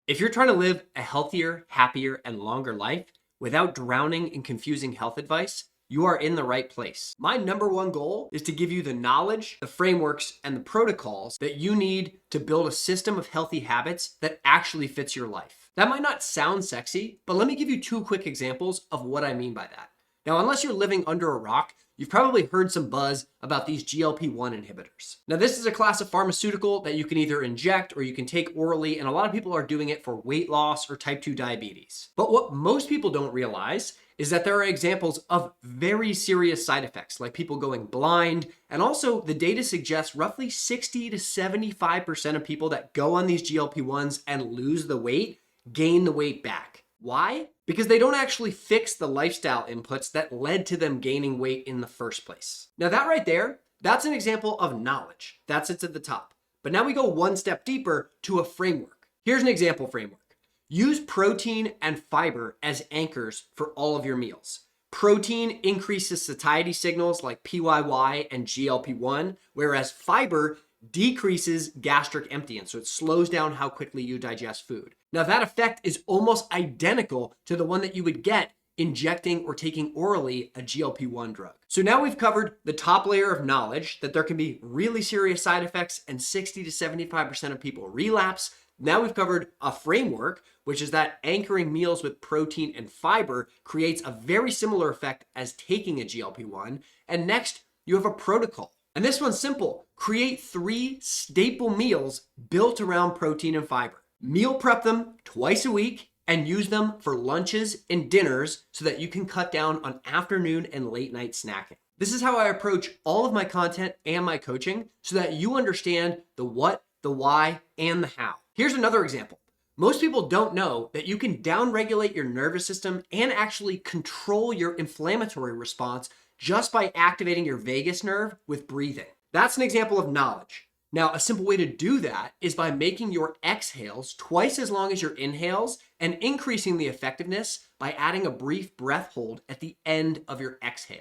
If you're trying to live a healthier, happier, and longer life without drowning in confusing health advice, you are in the right place. My number one goal is to give you the knowledge, the frameworks, and the protocols that you need to build a system of healthy habits that actually fits your life. That might not sound sexy, but let me give you two quick examples of what I mean by that. Now, unless you're living under a rock, you've probably heard some buzz about these GLP-1 inhibitors. Now, this is a class of pharmaceutical that you can either inject or you can take orally, and a lot of people are doing it for weight loss or type 2 diabetes. But what most people don't realize is that there are examples of very serious side effects, like people going blind, and also the data suggests roughly 60 to 75% of people that go on these GLP-1s and lose the weight gain the weight back. Why? Because they don't actually fix the lifestyle inputs that led to them gaining weight in the first place. Now that right there, that's an example of knowledge. That sits at the top. But now we go one step deeper to a framework. Here's an example framework. Use protein and fiber as anchors for all of your meals. Protein increases satiety signals like PYY and GLP-1, whereas fiber decreases gastric emptying, so it slows down how quickly you digest food. Now that effect is almost identical to the one that you would get injecting or taking orally a GLP-1 drug. So now we've covered the top layer of knowledge that there can be really serious side effects and 60 to 75% of people relapse. Now we've covered a framework, which is that anchoring meals with protein and fiber creates a very similar effect as taking a GLP-1. And next, you have a protocol. And this one's simple. Create 3 staple meals built around protein and fiber. Meal prep them twice a week and use them for lunches and dinners so that you can cut down on afternoon and late night snacking. This is how I approach all of my content and my coaching so that you understand the what, the why, and the how. Here's another example. Most people don't know that you can downregulate your nervous system and actually control your inflammatory response just by activating your vagus nerve with breathing. That's an example of knowledge. Now, a simple way to do that is by making your exhales twice as long as your inhales and increasing the effectiveness by adding a brief breath hold at the end of your exhale.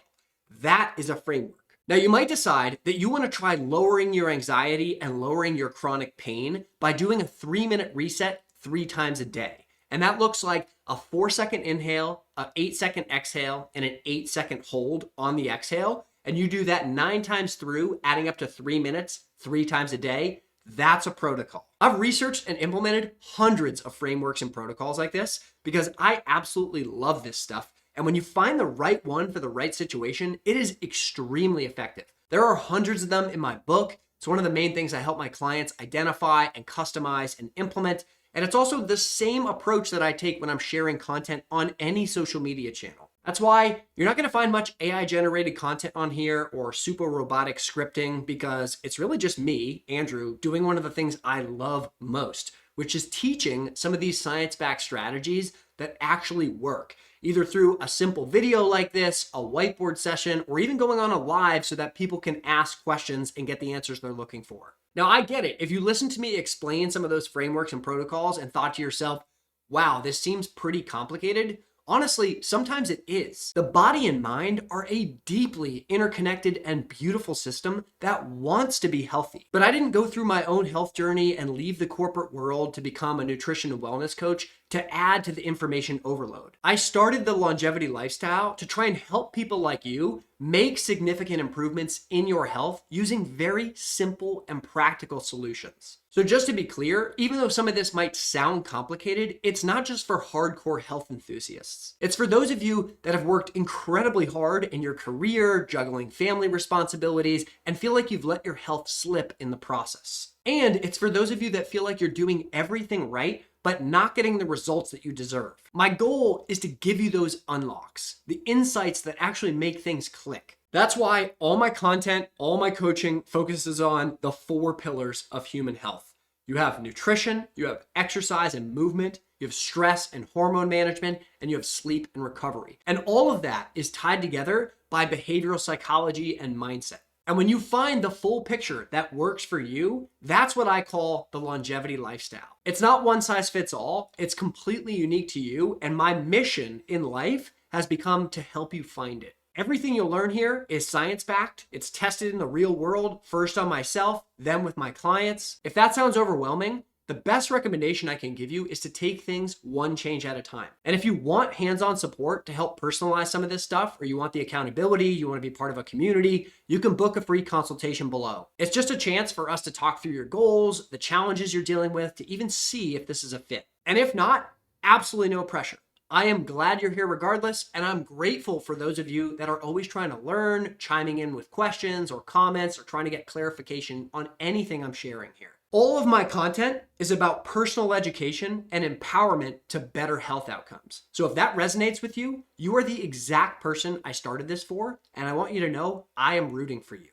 That is a framework. Now, you might decide that you want to try lowering your anxiety and lowering your chronic pain by doing a 3-minute reset 3 times a day. And that looks like a 4-second inhale, an 8-second exhale, and an 8-second hold on the exhale. And you do that 9 times through, adding up to 3 minutes, 3 times a day. That's a protocol. I've researched and implemented hundreds of frameworks and protocols like this because I absolutely love this stuff. And when you find the right one for the right situation, it is extremely effective. There are hundreds of them in my book. It's one of the main things I help my clients identify and customize and implement. And it's also the same approach that I take when I'm sharing content on any social media channel. That's why you're not going to find much AI-generated content on here or super robotic scripting because it's really just me, Andrew, doing one of the things I love most, which is teaching some of these science-backed strategies that actually work, either through a simple video like this, a whiteboard session, or even going on a live so that people can ask questions and get the answers they're looking for. Now, I get it. If you listen to me explain some of those frameworks and protocols and thought to yourself, wow, this seems pretty complicated, honestly, sometimes it is. The body and mind are a deeply interconnected and beautiful system that wants to be healthy. But I didn't go through my own health journey and leave the corporate world to become a nutrition and wellness coach to add to the information overload. I started the longevity lifestyle to try and help people like you make significant improvements in your health using very simple and practical solutions. So just to be clear, even though some of this might sound complicated, it's not just for hardcore health enthusiasts. It's for those of you that have worked incredibly hard in your career, juggling family responsibilities, and feel like you've let your health slip in the process. And it's for those of you that feel like you're doing everything right, but not getting the results that you deserve. My goal is to give you those unlocks, the insights that actually make things click. That's why all my content, all my coaching focuses on the 4 pillars of human health. You have nutrition, you have exercise and movement, you have stress and hormone management, and you have sleep and recovery. And all of that is tied together by behavioral psychology and mindset. And when you find the full picture that works for you, that's what I call the longevity lifestyle. It's not one size fits all. It's completely unique to you. And my mission in life has become to help you find it. Everything you'll learn here is science-backed. It's tested in the real world, first on myself, then with my clients. If that sounds overwhelming, the best recommendation I can give you is to take things one change at a time. And if you want hands-on support to help personalize some of this stuff, or you want the accountability, you want to be part of a community, you can book a free consultation below. It's just a chance for us to talk through your goals, the challenges you're dealing with, to even see if this is a fit. And if not, absolutely no pressure. I am glad you're here regardless, and I'm grateful for those of you that are always trying to learn, chiming in with questions or comments, or trying to get clarification on anything I'm sharing here. All of my content is about personal education and empowerment to better health outcomes. So if that resonates with you, you are the exact person I started this for, and I want you to know I am rooting for you.